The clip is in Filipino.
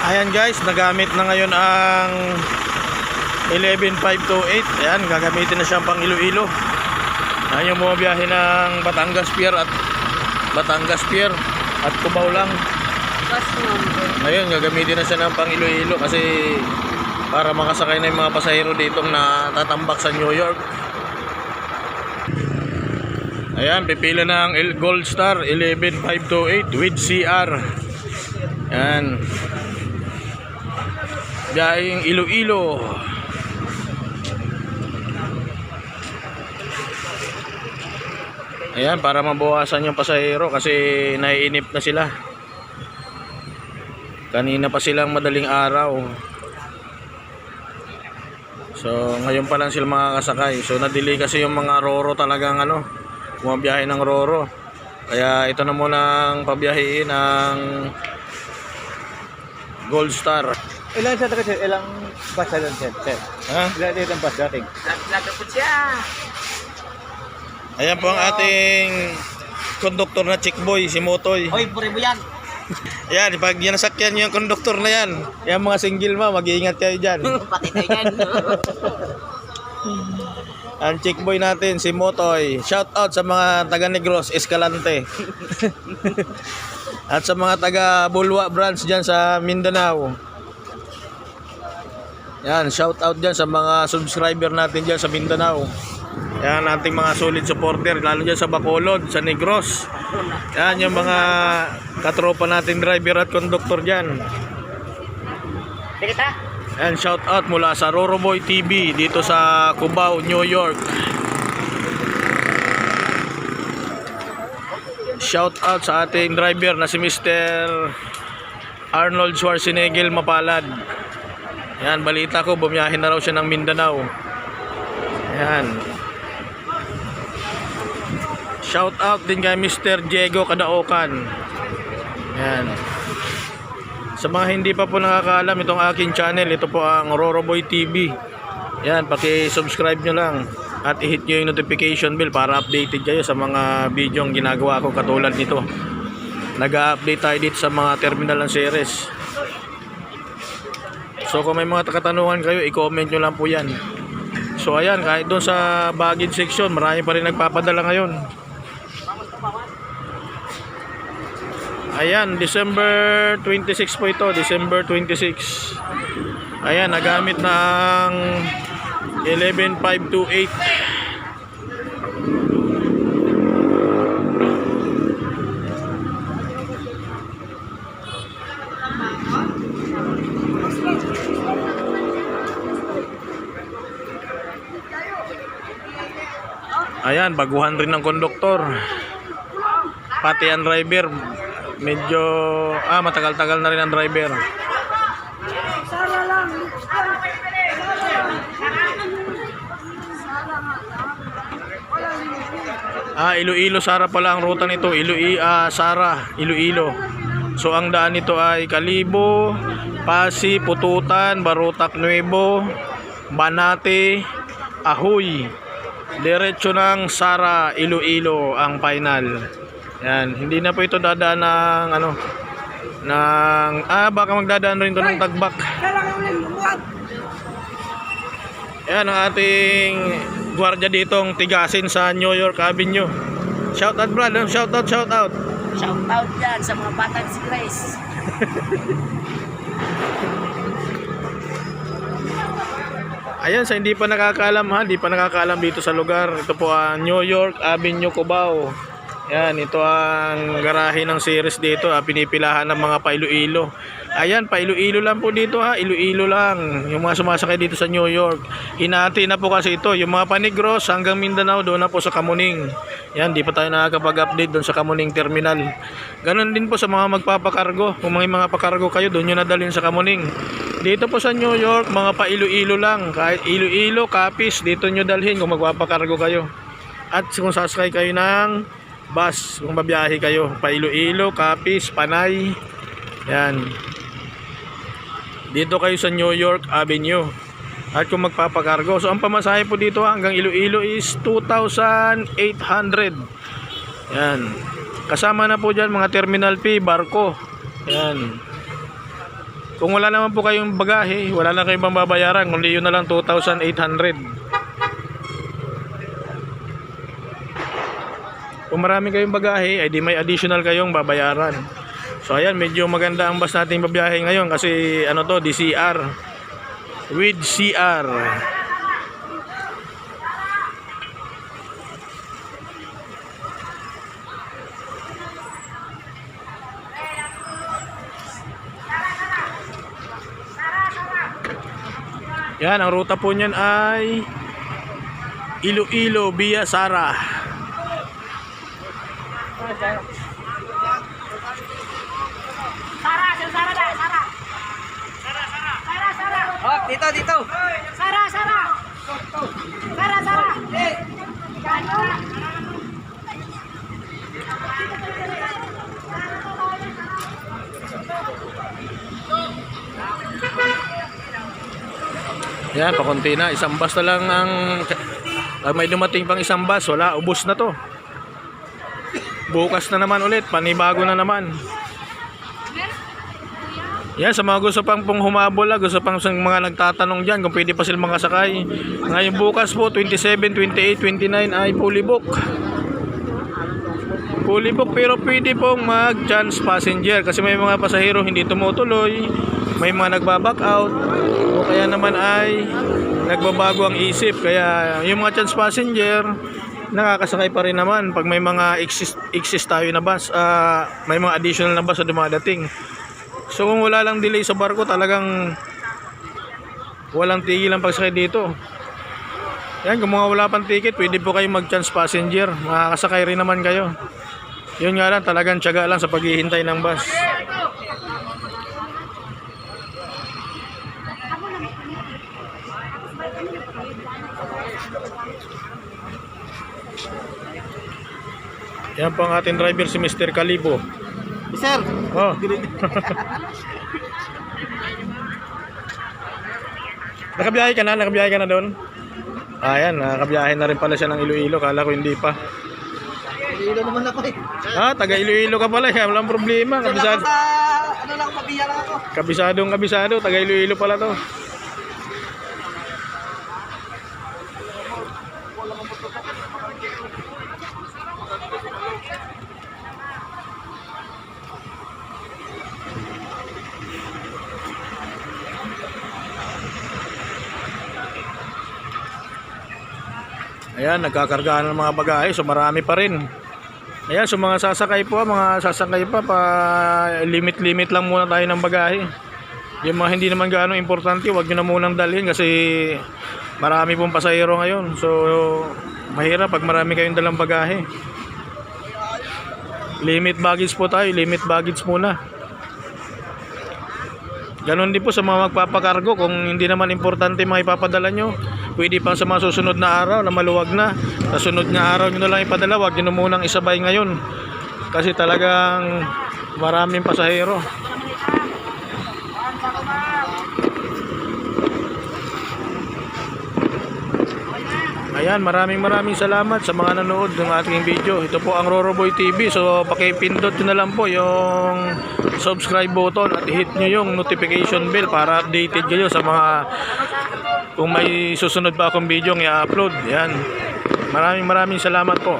Ayan guys, nagamit na ngayon ang 11528. Ayan, gagamitin na siyang pang Iloilo. Ayan yung bumabiyahe ng Batangas Pier at Cubao lang. Ngayon, gagamitin na siya ng pang Iloilo kasi para makasakay na yung mga pasahero ditong natatambak sa New York. Ayan, pipila ng Gold Star 11528 with CR. Ayan, biyaheng Iloilo. Ayan, para mabawasan yung pasahero kasi naiinip na sila. Kanina pa silang madaling araw. So ngayon pa lang sila makakasakay. So na-delay kasi yung mga Roro talagang bumabiyahe ng Roro. Kaya ito na muna ang pabiyahiin ng Gold Star. Ilang siya kasi ilang bus na sir? Ha? Ilang dito ang bus dating? Nagkapot siya. Ayan po ang ating konduktor na chickboy, si Motoy. Hoy, puri mo yan. Ayan, pag yan nasakyan nyo yung konduktor na yan, yan mga single mag-iingat kayo dyan. Pati tayo yan. Ang chickboy natin, si Motoy. Shout out sa mga taga Negros, Escalante. At sa mga taga Bulwa branch dyan sa Mindanao. Yan, shout out dyan sa mga subscriber natin dyan sa Mindanao. Yan, ating mga solid supporter, lalo dyan sa Bacolod, sa Negros. Yan, yung mga katropa natin driver at conductor dyan. Dikita? Yan, shout out mula sa Roroboy TV dito sa Cubao, New York. Shout out sa ating driver na si Mr. Arnold Schwarzenegger Mapalad. Yan, balita ko bumiyahin na raw siya ng Mindanao. Yan. Shout out din kay Mr. Diego Kadaokan. Yan. Sa mga hindi pa po nakakaalam itong aking channel, ito po ang Roroboy TV. Yan, paki-subscribe nyo lang at i-hit nyo yung notification bell para updated kayo sa mga video ang ginagawa ko katulad nito. Nag-update tayo dito sa mga terminal ng series. So kung may mga katanungan kayo, i-comment nyo lang po yan. So ayan, kahit doon sa baggage section, marami pa rin nagpapadala ngayon. Ayan, December 26 po ito, December 26. Ayan, nagamit na ang 11528. Ayan, baguhan rin ng konduktor. Pati ang driver, medyo matagal-tagal na rin ang driver. Iloilo Sara pala ang ruta nito. Sara, Iloilo. So ang daan nito ay Kalibo, Pasi, Pututan, Barotac Nuevo, Banate, Ahoy. Diretso ng Sara, Iloilo ang final. Yan, hindi na po ito dadaan ng baka magdadaan rin ito ng Tagbak. Yan ang ating gwardiya ditong tigasin sa New York Avenue. Shout out brother, shout out. Shout out yan sa mga batang si Grace. Ayan, sa hindi pa nakakaalam dito sa lugar. Ito po ang New York Avenue, Cubao. Yan, ito ang garahe ng series dito, pinipilahan ng mga pa-Iloilo. Ayan, pa-Iloilo lang po dito Iloilo lang. Yung mga sumasakay dito sa New York. Hinati na po kasi ito, yung mga pa-Negros hanggang Mindanao doon na po sa Kamuning. Yan, di pa tayo nakakapag-update doon sa Kamuning Terminal. Ganon din po sa mga magpapakargo. Kung may mga pakargo kayo, doon nyo nadalhin sa Kamuning. Dito po sa New York, mga pa-Iloilo lang. Kahit Iloilo, Capiz, dito nyo dalhin kung magpapakargo kayo. At kung sasakay kayo ng bus, kung babiyahe kayo pa Iloilo, Capiz, Panay. Yan, dito kayo sa New York Avenue. At kung magpapakargo, so ang pamasahe po dito hanggang Iloilo is 2,800. Yan, kasama na po dyan mga terminal fee, barko. Yan, Kung wala naman po kayong bagahe, wala na kayong babayaran, kundi yun na lang 2,800. Kung marami kayong bagahe, ay di may additional kayong babayaran. So ayan, medyo maganda ang bus natin babiyahe ngayon kasi ano to, DCR with CR. Yan, ang ruta po niyan ay Iloilo via Sara. Oh, dito. Sara. Yan, pakunti na. Isang bus na lang ang may dumating pang isang bus. Wala, ubos na to. Bukas na naman ulit. Panibago na naman. Yan, sa mga gusto pang humabol, gusto pang mga nagtatanong dyan kung pwede pa sila makasakay. Ngayon bukas po, 27, 28, 29 ay fully book. Fully book, pero pwede pong mag-chance passenger kasi may mga pasahero hindi tumutuloy, may mga nagbaback out, o kaya naman ay nagbabago ang isip. Kaya yung mga chance passenger, nakakasakay pa rin naman pag may mga exist tayo na bus, may mga additional na bus na dumadating. So kung wala lang delay sa barko, talagang walang tigil ang pagsakay dito. Yan, kung mga wala pang ticket, pwede po kayo mag-chance passenger. Makakasakay rin naman kayo. Yun nga lang, talagang tiyaga lang sa paghihintay ng bus. Yan po ang ating driver, si Mr. Calibo. Sir! Oh. Nakabiyahe ka na doon? Ayan, nakabiyahe na rin pala siya ng Iloilo. Kala ko hindi pa. Iloilo naman ako eh. Taga Iloilo ka pala. Walang problema. Kabisado. Ano lang, mabiya lang ako. Kabisado. Taga Iloilo pala to. Ayan, nagkakargaan ng mga bagahe, so marami pa rin. Ayan, so mga sasakay pa, limit lang muna tayo ng bagahe. Yung mga hindi naman gaano importante, huwag nyo na munang dalhin kasi marami pong pasahero ngayon. So, mahirap pag marami kayong dalang bagahe. Limit baggage po tayo, limit baggage muna. Ganon din po sa mga magpapakargo, kung hindi naman importante mga ipapadala nyo, pwede pa sa mga susunod na araw na maluwag na. Sa sunod na araw nyo na lang ipadala, wag nyo na munang isabay ngayon. Kasi talagang maraming pasahero. Ayan, maraming salamat sa mga nanood ng ating video. Ito po ang Roroboy TV. So pakipindot nyo na lang po yung subscribe button at hit nyo yung notification bell para updated kayo sa mga kung may susunod pa akong video i-upload. Yan. Maraming salamat po.